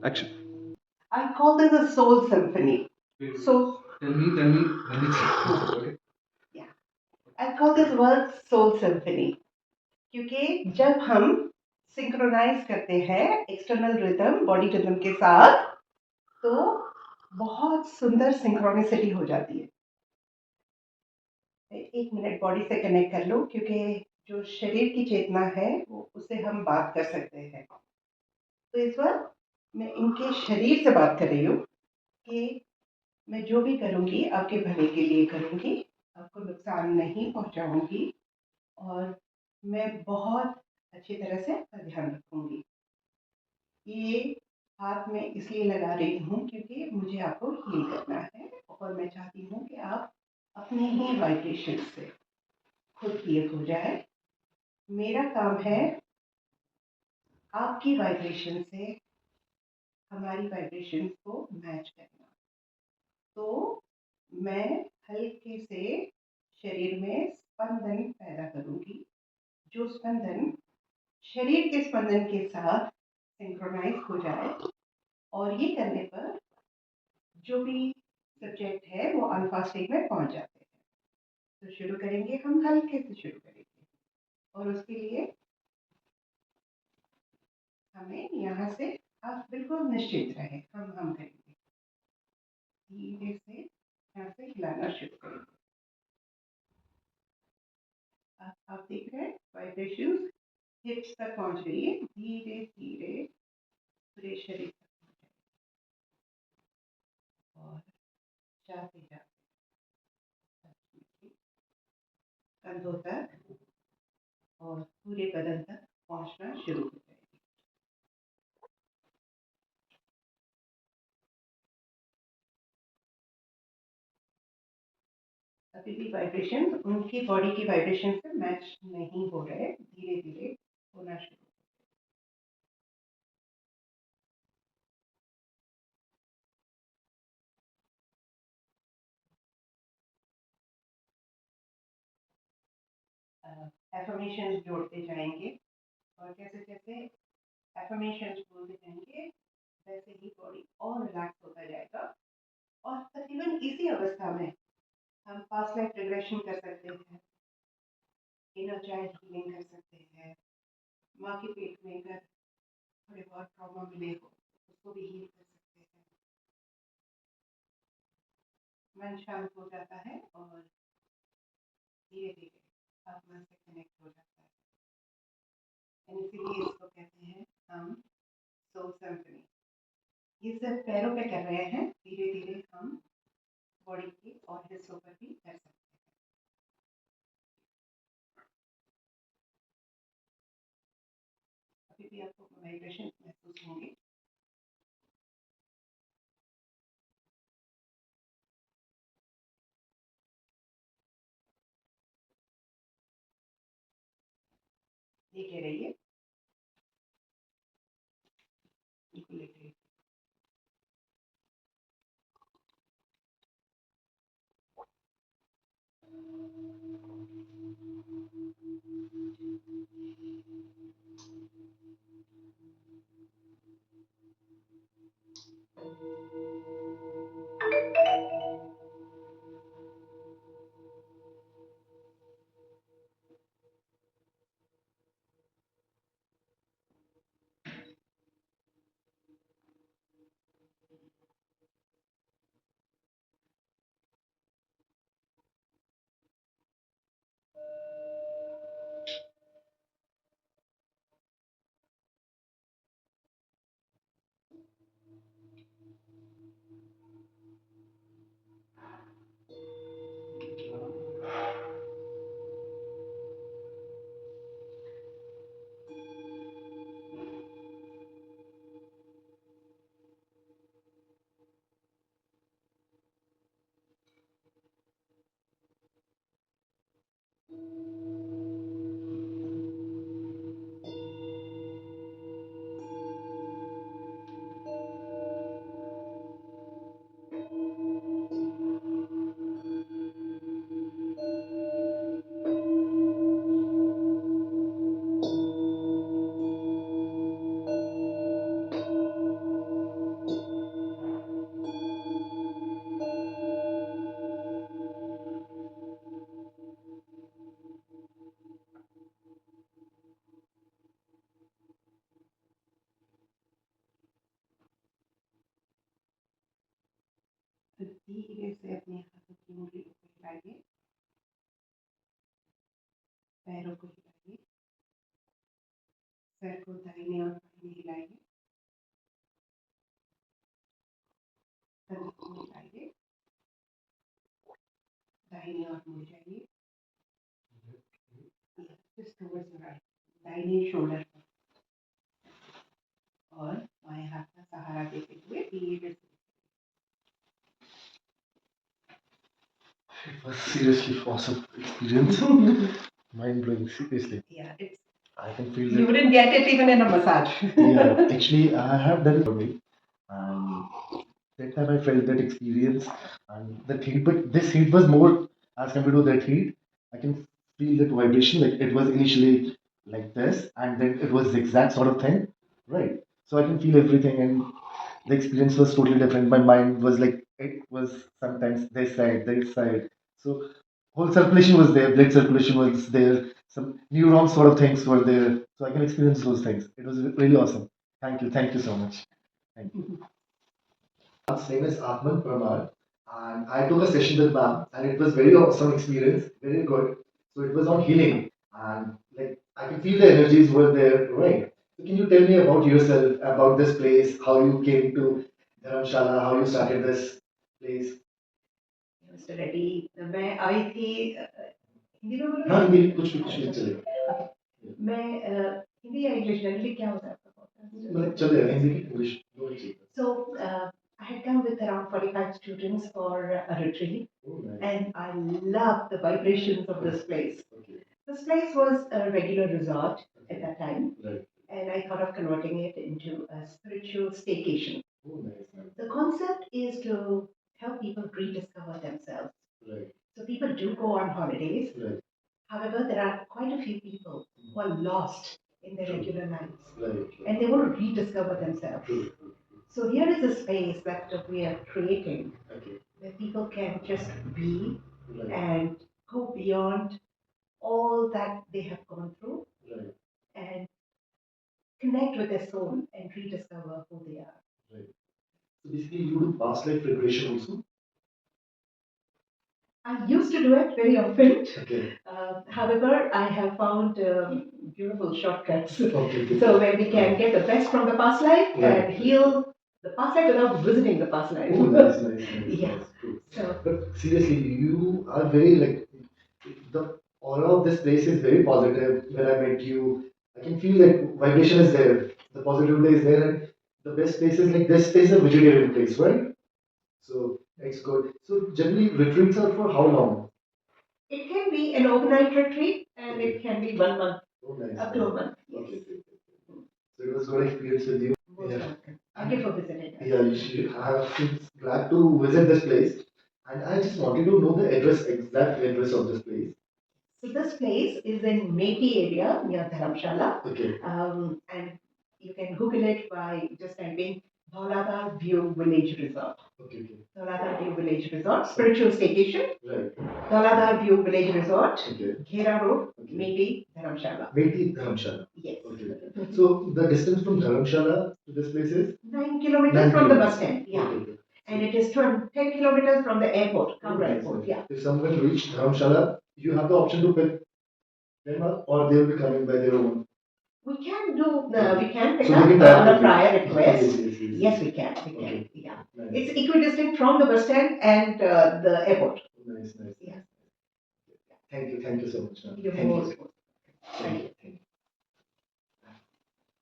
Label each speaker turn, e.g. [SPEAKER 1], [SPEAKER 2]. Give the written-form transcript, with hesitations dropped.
[SPEAKER 1] Action.
[SPEAKER 2] I call this a soul symphony. So,
[SPEAKER 1] Tell me when it's okay.
[SPEAKER 2] yeah, I call this work soul symphony क्योंकि जब हम synchronise करते हैं external rhythm body rhythm के साथ तो बहुत सुंदर सिंक्रोनिसिटी हो जाती है। एक मिनट बॉडी से कनेक्ट कर लो क्योंकि जो शरीर की चेतना है वो उससे हम बात कर सकते हैं। तो इस वक्त मैं इनके शरीर से बात कर रही हूँ कि मैं जो भी करूँगी आपके भले के लिए करूँगी, आपको नुकसान नहीं पहुँचाऊँगी और मैं बहुत अच्छी तरह से आपका ध्यान रखूँगी। ये हाथ में इसलिए लगा रही हूँ क्योंकि मुझे आपको हील करना है और मैं चाहती हूँ कि आप अपने ही वाइब्रेशन से खुद हील हो जाए। मेरा काम है आपकी वाइब्रेशन से हमारी वाइब्रेशन को मैच करना। तो मैं हल्के से शरीर में स्पंदन पैदा करूंगी, जो स्पंदन शरीर के स्पंदन के साथ सिंक्रोनाइज हो जाए और ये करने पर जो भी सब्जेक्ट है वो अल्फा स्टेट में पहुंच जाते हैं। तो शुरू करेंगे, हम हल्के से शुरू करेंगे और उसके लिए हमें यहाँ से आप बिल्कुल निश्चित रहे, हम करेंगे धीरे से यहाँ से हिलाना शुरू करेंगे। आप देख रहे हैं वाइब्रेशन हिप्स तक पहुंच रही है, धीरे धीरे पूरे शरीर तक और जाते जाते कंधों तक और पूरे बदन तक पहुंचना शुरू हो जाएगी। अभी भी वाइब्रेशन उनकी बॉडी की वाइब्रेशन से मैच नहीं हो रहे, धीरे धीरे होना शुरू। एफर्मेशन जोड़ते जाएंगे और जैसे जैसे एफर्मेशन बोलते जाएंगे वैसे ही बॉडी और रिलैक्स होता जाएगा और तकरीबन इसी अवस्था में हम पास्ट लाइफ रिग्रेशन कर सकते हैं, इनर चाइल्ड हीलिंग कर सकते हैं, माँ के पेट में अगर थोड़े बहुत ट्रॉमा मिले हो उसको भी हील कर सकते हैं। मन शांत हो जाता है और धीरे धीरे आत्मा से कनेक्ट हो जाता है। इसीलिए इसको कहते हैं हम सोल सिम्फनी। ये सिर्फ पैरों पे कर रहे हैं, धीरे धीरे हम बॉडी के और हिस्सों पर भी कर सकते हैं। अभी भी आपको वाइब्रेशन महसूस होंगे। लेके रहिए, बिल्कुल लेके रहिए। तो धीरे से अपने हाथों की उंगलियों को हिलाइए, पैरों को हिलाइए, सर को दाहिने और बाएं हिलाइए, कंधे को हिलाइए, दाहिने और मुड़ जाइए, just towards the right, दाहिने शोल्डर पर, और बाएं हाथ का सहारा देते हुए धीरे से.
[SPEAKER 3] It was seriously awesome experience. Mind blowing, seriously.
[SPEAKER 2] Yeah, it's,
[SPEAKER 3] I can feel
[SPEAKER 2] you
[SPEAKER 3] it.
[SPEAKER 2] wouldn't get it even in a massage.
[SPEAKER 3] Yeah, actually, I have done it for me, and that time I felt that experience and that heat. But this heat was more as compared to that heat. I can feel that vibration. Like it was initially like this, and then it was zigzag sort of thing, right? So I can feel everything, and the experience was totally different. My mind was like it was sometimes this side. So whole circulation was there, blood circulation was there, some neuron sort of things were there. So I can experience those things. It was really awesome. Thank you so much. Thank you. His name is Atman Pramar, and I took a session with ma'am, and it was very awesome experience, very good. So it was on healing, and like I can feel the energies were there, right? So can you tell me about yourself, about this place, how you came to Dharamshala, how you started this place?
[SPEAKER 2] Mr. Reddy, मैं आई थी हिंदी में बोलो.
[SPEAKER 3] हाँ हिंदी कुछ भी चलेगा.
[SPEAKER 2] मैं हिंदी या इंग्लिश जनरली क्या होता है आपका?
[SPEAKER 3] मतलब चलेगा हिंदी इंग्लिश दोनों चलेगा.
[SPEAKER 2] So I had come with around 45 students for a retreat,
[SPEAKER 3] Oh, nice.
[SPEAKER 2] and I loved the vibrations of this place.
[SPEAKER 3] Okay.
[SPEAKER 2] This place was a regular resort at that time,
[SPEAKER 3] Right.
[SPEAKER 2] and I thought of converting it into a spiritual staycation.
[SPEAKER 3] Oh, nice.
[SPEAKER 2] The concept is to help people rediscover themselves.
[SPEAKER 3] Right.
[SPEAKER 2] So people do go on holidays.
[SPEAKER 3] Right.
[SPEAKER 2] However, there are quite a few people who are lost in their regular lives,
[SPEAKER 3] Right.
[SPEAKER 2] and they want to rediscover themselves.
[SPEAKER 3] True.
[SPEAKER 2] So here is a space that we are creating,
[SPEAKER 3] Okay.
[SPEAKER 2] where people can just be
[SPEAKER 3] Right.
[SPEAKER 2] and go beyond all that they have gone through,
[SPEAKER 3] Right.
[SPEAKER 2] and connect with their soul and rediscover who they are.
[SPEAKER 3] Right. So basically, you do past life regression also.
[SPEAKER 2] I used to do it very often.
[SPEAKER 3] Okay.
[SPEAKER 2] However, I have found beautiful shortcuts.
[SPEAKER 3] Okay.
[SPEAKER 2] So where we can get the best from the past life
[SPEAKER 3] Right.
[SPEAKER 2] and heal the past life without visiting the past life.
[SPEAKER 3] Oh, nice.
[SPEAKER 2] Yeah.
[SPEAKER 3] Nice. Cool.
[SPEAKER 2] So
[SPEAKER 3] But seriously, you are very like the aura of this place is very positive. When I met you, I can feel that vibration is there. The positivity is there, and the best places like this place is a vegetarian place, right? So it's good. So generally, retreats are for how long?
[SPEAKER 2] it can be an overnight retreat, and
[SPEAKER 3] Okay.
[SPEAKER 2] it can be 1 month,
[SPEAKER 3] Oh, nice.
[SPEAKER 2] up to a month. Yes.
[SPEAKER 3] Okay. So it was good experience with you.
[SPEAKER 2] Most
[SPEAKER 3] Yeah.
[SPEAKER 2] welcome. Thank you for visiting us.
[SPEAKER 3] Yeah, you should have glad to visit this place. And I just wanted to know the exact address of this place.
[SPEAKER 2] So this place is in Methi area near Dharamshala.
[SPEAKER 3] Okay.
[SPEAKER 2] And you can Google it by just typing Dhauladar View Village Resort.
[SPEAKER 3] Okay.
[SPEAKER 2] Dhauladar View Village Resort, spiritual staycation.
[SPEAKER 3] Right.
[SPEAKER 2] Dhauladar View Village Resort,
[SPEAKER 3] Okay.
[SPEAKER 2] Ghera Road,
[SPEAKER 3] Okay.
[SPEAKER 2] Methi, Dharamshala.
[SPEAKER 3] Methi Dharamshala.
[SPEAKER 2] Yes.
[SPEAKER 3] Okay. So the distance from Dharamshala to this place is
[SPEAKER 2] 9 kilometers
[SPEAKER 3] 9
[SPEAKER 2] from the
[SPEAKER 3] kilometers.
[SPEAKER 2] bus stand. Yeah.
[SPEAKER 3] Okay.
[SPEAKER 2] And it is 10 kilometers from the airport, Kangra
[SPEAKER 3] Nice,
[SPEAKER 2] Airport.
[SPEAKER 3] nice.
[SPEAKER 2] Yeah.
[SPEAKER 3] If someone reach Dharamshala, you have the option to pick them up, or they will be coming by their own.
[SPEAKER 2] We can pick
[SPEAKER 3] So
[SPEAKER 2] up
[SPEAKER 3] they can tie
[SPEAKER 2] on
[SPEAKER 3] up
[SPEAKER 2] a prior request.
[SPEAKER 3] Yes.
[SPEAKER 2] Yes, we can.
[SPEAKER 3] Okay.
[SPEAKER 2] Yeah.
[SPEAKER 3] Nice.
[SPEAKER 2] It's equidistant from the bus stand and the airport.
[SPEAKER 3] Nice.
[SPEAKER 2] Yeah.
[SPEAKER 3] Thank you so much, ma'am.
[SPEAKER 2] You're
[SPEAKER 3] Thank
[SPEAKER 2] most
[SPEAKER 3] you.
[SPEAKER 2] welcome.
[SPEAKER 3] Thank you.